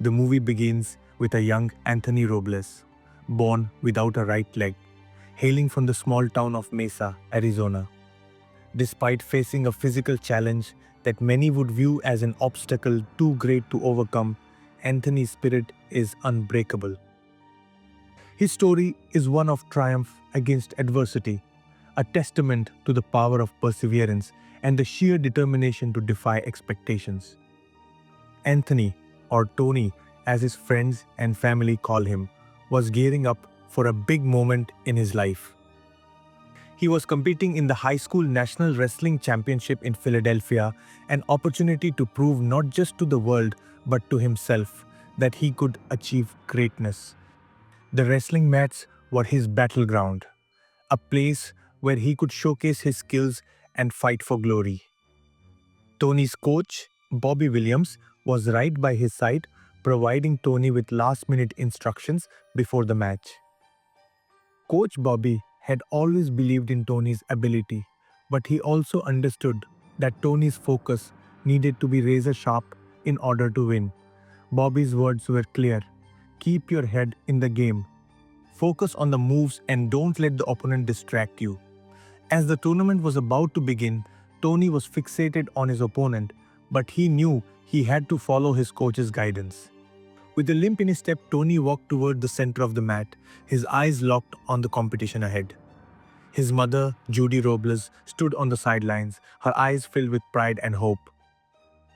The movie begins with a young Anthony Robles, born without a right leg, hailing from the small town of Mesa, Arizona. Despite facing a physical challenge that many would view as an obstacle too great to overcome, Anthony's spirit is unbreakable. His story is one of triumph against adversity, a testament to the power of perseverance and the sheer determination to defy expectations. Anthony, or Tony as his friends and family call him, was gearing up for a big moment in his life. He was competing in the high school national wrestling championship in Philadelphia, an opportunity to prove not just to the world but to himself that he could achieve greatness. The wrestling mats were his battleground, a place where he could showcase his skills and fight for glory. Tony's coach, Bobby Williams, was right by his side, providing Tony with last-minute instructions before the match. Coach Bobby had always believed in Tony's ability, but he also understood that Tony's focus needed to be razor sharp in order to win. Bobby's words were clear: keep your head in the game. Focus on the moves and don't let the opponent distract you. As the tournament was about to begin, Tony was fixated on his opponent, but he knew he had to follow his coach's guidance. With a limp in his step, Tony walked toward the center of the mat, his eyes locked on the competition ahead. His mother, Judy Robles, stood on the sidelines, her eyes filled with pride and hope.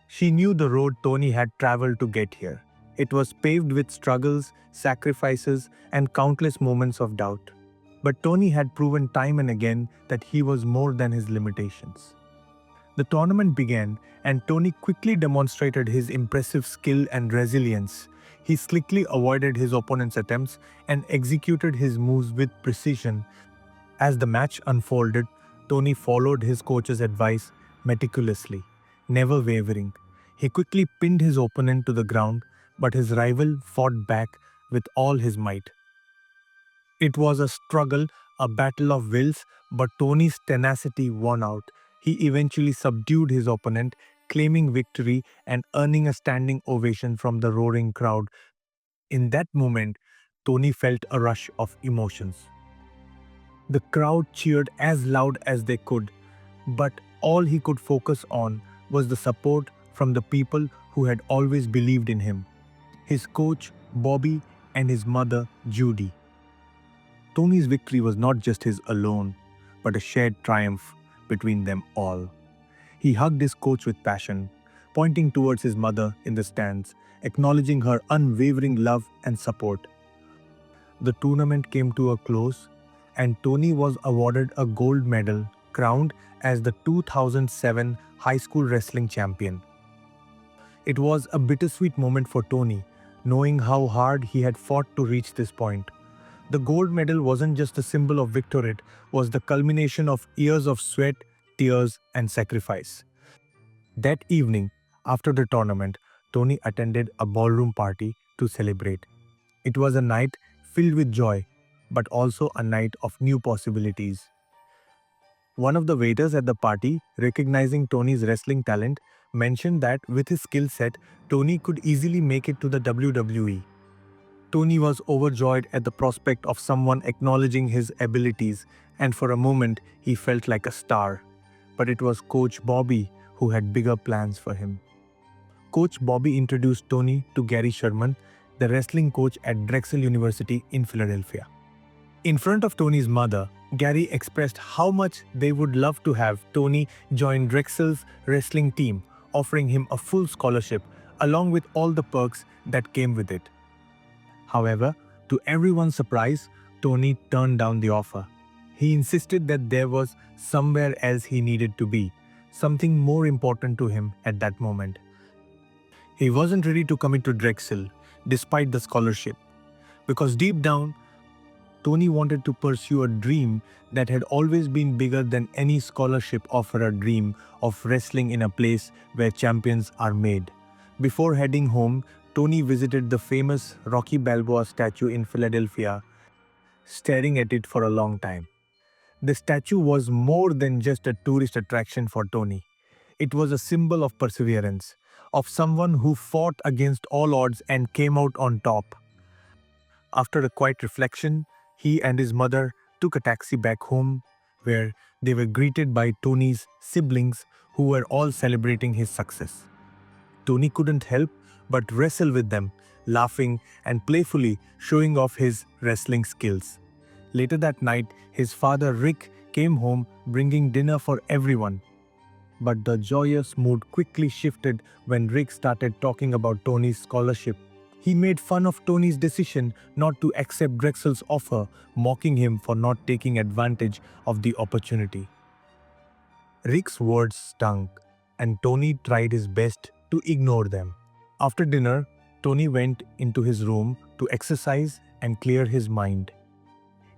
She knew the road Tony had traveled to get here. It was paved with struggles, sacrifices, and countless moments of doubt. But Tony had proven time and again that he was more than his limitations. The tournament began, and Tony quickly demonstrated his impressive skill and resilience. He slickly avoided his opponent's attempts and executed his moves with precision. As the match unfolded, Tony followed his coach's advice meticulously, never wavering. He quickly pinned his opponent to the ground, but his rival fought back with all his might. It was a struggle, a battle of wills, but Tony's tenacity won out. He eventually subdued his opponent, claiming victory and earning a standing ovation from the roaring crowd. In that moment, Tony felt a rush of emotions. The crowd cheered as loud as they could, but all he could focus on was the support from the people who had always believed in him: his coach, Bobby, and his mother, Judy. Tony's victory was not just his alone, but a shared triumph between them all. He hugged his coach with passion, pointing towards his mother in the stands, acknowledging her unwavering love and support. The tournament came to a close, and Tony was awarded a gold medal, crowned as the 2007 high school wrestling champion. It was a bittersweet moment for Tony, knowing how hard he had fought to reach this point. The gold medal wasn't just a symbol of victory, it was the culmination of years of sweat, tears, and sacrifice. That evening, after the tournament, Tony attended a ballroom party to celebrate. It was a night filled with joy, but also a night of new possibilities. One of the waiters at the party, recognizing Tony's wrestling talent, mentioned that with his skill set, Tony could easily make it to the WWE. Tony was overjoyed at the prospect of someone acknowledging his abilities, and for a moment he felt like a star. But it was Coach Bobby who had bigger plans for him. Coach Bobby introduced Tony to Gary Sherman, the wrestling coach at Drexel University in Philadelphia. In front of Tony's mother, Gary expressed how much they would love to have Tony join Drexel's wrestling team, offering him a full scholarship along with all the perks that came with it. However, to everyone's surprise, Tony turned down the offer. He insisted that there was somewhere else he needed to be, something more important to him at that moment. He wasn't ready to commit to Drexel, despite the scholarship, because deep down, Tony wanted to pursue a dream that had always been bigger than any scholarship offer, a dream of wrestling in a place where champions are made. Before heading home, Tony visited the famous Rocky Balboa statue in Philadelphia, staring at it for a long time. The statue was more than just a tourist attraction for Tony. It was a symbol of perseverance, of someone who fought against all odds and came out on top. After a quiet reflection, he and his mother took a taxi back home, where they were greeted by Tony's siblings who were all celebrating his success. Tony couldn't help but wrestle with them, laughing and playfully showing off his wrestling skills. Later that night, his father Rick came home bringing dinner for everyone. But the joyous mood quickly shifted when Rick started talking about Tony's scholarship. He made fun of Tony's decision not to accept Drexel's offer, mocking him for not taking advantage of the opportunity. Rick's words stung, and Tony tried his best to ignore them. After dinner, Tony went into his room to exercise and clear his mind.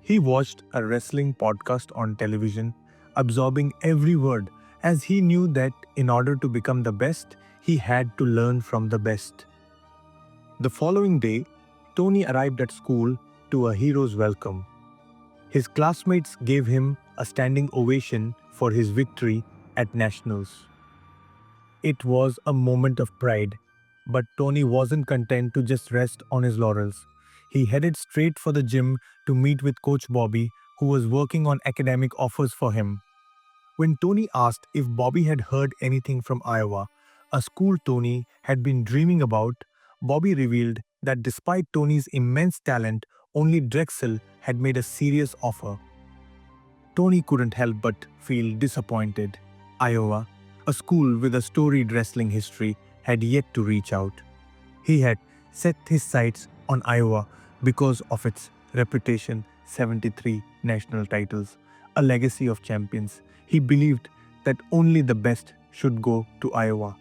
He watched a wrestling podcast on television, absorbing every word, as he knew that in order to become the best, he had to learn from the best. The following day, Tony arrived at school to a hero's welcome. His classmates gave him a standing ovation for his victory at nationals. It was a moment of pride, but Tony wasn't content to just rest on his laurels. He headed straight for the gym to meet with Coach Bobby, who was working on academic offers for him. When Tony asked if Bobby had heard anything from Iowa, a school Tony had been dreaming about, Bobby revealed that despite Tony's immense talent, only Drexel had made a serious offer. Tony couldn't help but feel disappointed. Iowa, a school with a storied wrestling history, had yet to reach out. He had set his sights on Iowa because of its reputation, 73 national titles, a legacy of champions. He believed that only the best should go to Iowa.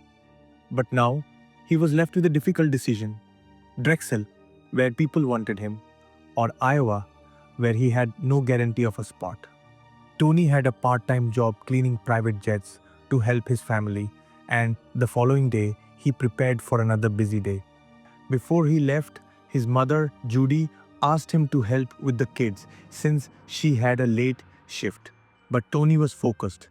But now, he was left with a difficult decision. Drexel, where people wanted him, or Iowa, where he had no guarantee of a spot. Tony had a part-time job cleaning private jets to help his family, and the following day, he prepared for another busy day. Before he left, his mother, Judy, asked him to help with the kids since she had a late shift. But Tony was focused.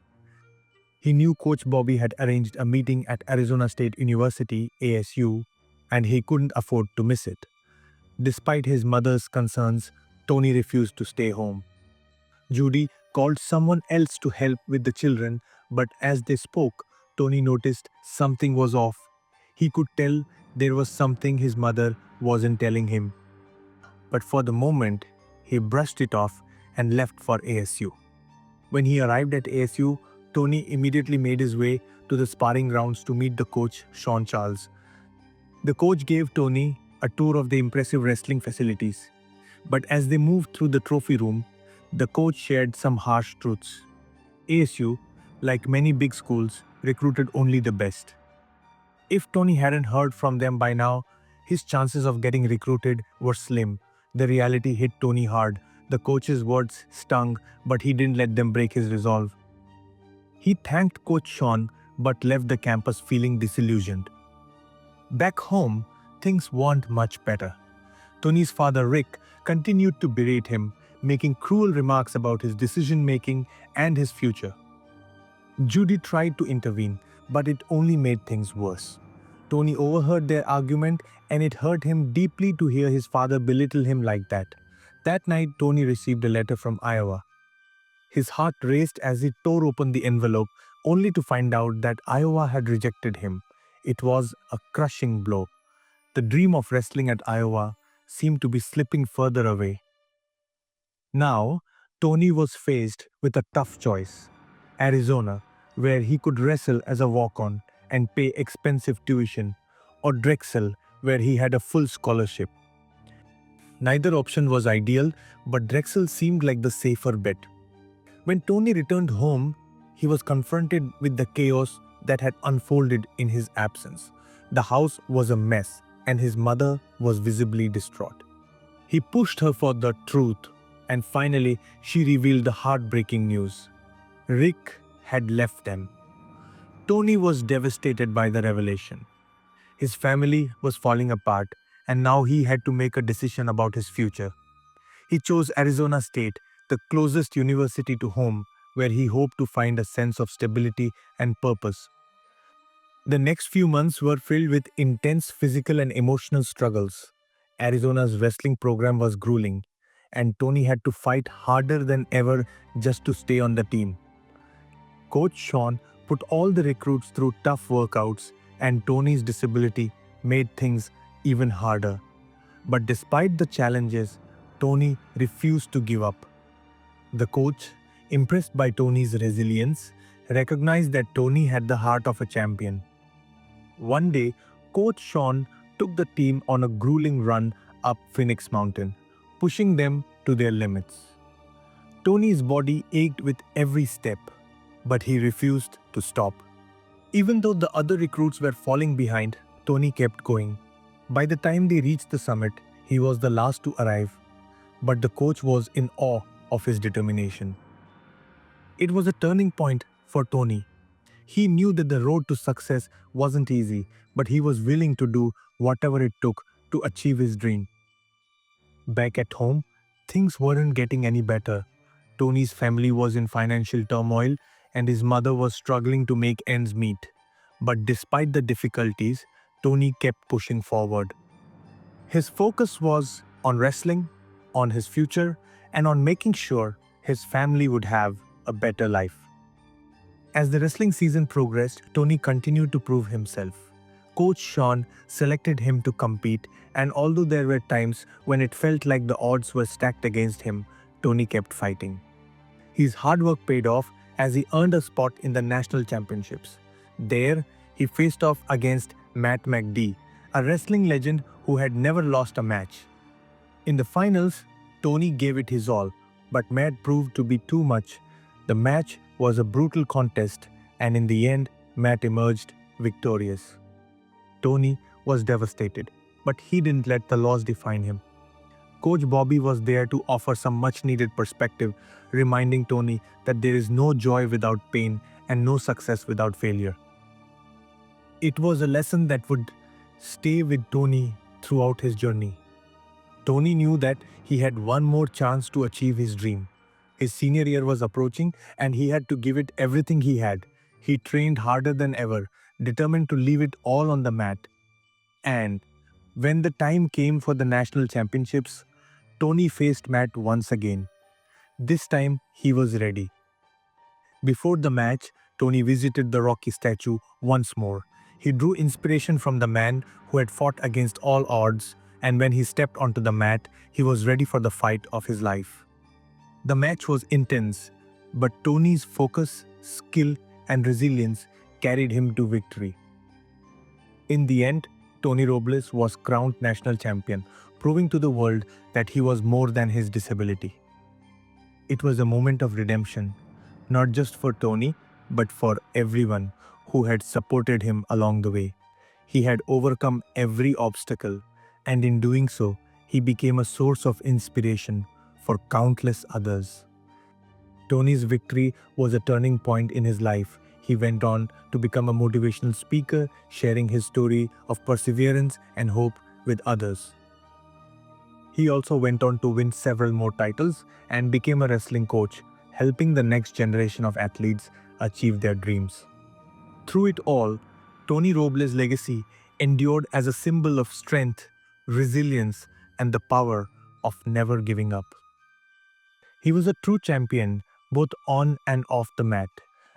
He knew Coach Bobby had arranged a meeting at Arizona State University, ASU, and he couldn't afford to miss it. Despite his mother's concerns, Tony refused to stay home. Judy called someone else to help with the children, but as they spoke, Tony noticed something was off. He could tell there was something his mother wasn't telling him. But for the moment, he brushed it off and left for ASU. When he arrived at ASU, Tony immediately made his way to the sparring grounds to meet the coach, Sean Charles. The coach gave Tony a tour of the impressive wrestling facilities. But as they moved through the trophy room, the coach shared some harsh truths. ASU, like many big schools, recruited only the best. If Tony hadn't heard from them by now, his chances of getting recruited were slim. The reality hit Tony hard. The coach's words stung, but he didn't let them break his resolve. He thanked Coach Sean but left the campus feeling disillusioned. Back home, things weren't much better. Tony's father Rick continued to berate him, making cruel remarks about his decision-making and his future. Judy tried to intervene, but it only made things worse. Tony overheard their argument, and it hurt him deeply to hear his father belittle him like that. That night, Tony received a letter from Iowa. His heart raced as he tore open the envelope, only to find out that Iowa had rejected him. It was a crushing blow. The dream of wrestling at Iowa seemed to be slipping further away. Now, Tony was faced with a tough choice. Arizona, where he could wrestle as a walk-on and pay expensive tuition, or Drexel, where he had a full scholarship. Neither option was ideal, but Drexel seemed like the safer bet. When Tony returned home, he was confronted with the chaos that had unfolded in his absence. The house was a mess, and his mother was visibly distraught. He pushed her for the truth, and finally she revealed the heartbreaking news. Rick had left them. Tony was devastated by the revelation. His family was falling apart, and now he had to make a decision about his future. He chose Arizona State, the closest university to home, where he hoped to find a sense of stability and purpose. The next few months were filled with intense physical and emotional struggles. Arizona's wrestling program was grueling, and Tony had to fight harder than ever just to stay on the team. Coach Sean put all the recruits through tough workouts, and Tony's disability made things even harder. But despite the challenges, Tony refused to give up. The coach, impressed by Tony's resilience, recognized that Tony had the heart of a champion. One day, Coach Sean took the team on a grueling run up Phoenix Mountain, pushing them to their limits. Tony's body ached with every step, but he refused to stop. Even though the other recruits were falling behind, Tony kept going. By the time they reached the summit, he was the last to arrive, but the coach was in awe of his determination. It was a turning point for Tony. He knew that the road to success wasn't easy, but he was willing to do whatever it took to achieve his dream. Back at home, things weren't getting any better. Tony's family was in financial turmoil and his mother was struggling to make ends meet. But despite the difficulties, Tony kept pushing forward. His focus was on wrestling, on his future, and on making sure his family would have a better life. As the wrestling season progressed, Tony continued to prove himself. Coach Sean selected him to compete, and although there were times when it felt like the odds were stacked against him, Tony kept fighting. His hard work paid off as he earned a spot in the national championships. There, he faced off against Matt McD, a wrestling legend who had never lost a match. In the finals, Tony gave it his all, but Matt proved to be too much. The match was a brutal contest, and in the end, Matt emerged victorious. Tony was devastated, but he didn't let the loss define him. Coach Bobby was there to offer some much needed perspective, reminding Tony that there is no joy without pain and no success without failure. It was a lesson that would stay with Tony throughout his journey. Tony knew that he had one more chance to achieve his dream. His senior year was approaching and he had to give it everything he had. He trained harder than ever, determined to leave it all on the mat. And when the time came for the national championships, Tony faced Matt once again. This time, he was ready. Before the match, Tony visited the Rocky statue once more. He drew inspiration from the man who had fought against all odds, and when he stepped onto the mat, he was ready for the fight of his life. The match was intense, but Tony's focus, skill, and resilience carried him to victory. In the end, Tony Robles was crowned national champion, proving to the world that he was more than his disability. It was a moment of redemption, not just for Tony, but for everyone who had supported him along the way. He had overcome every obstacle, and in doing so, he became a source of inspiration for countless others. Tony's victory was a turning point in his life. He went on to become a motivational speaker, sharing his story of perseverance and hope with others. He also went on to win several more titles and became a wrestling coach, helping the next generation of athletes achieve their dreams. Through it all, Tony Robles' legacy endured as a symbol of strength, resilience, and the power of never giving up. He was a true champion both on and off the mat,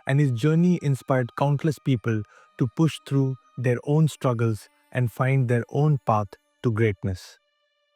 and his journey inspired countless people to push through their own struggles and find their own path to greatness.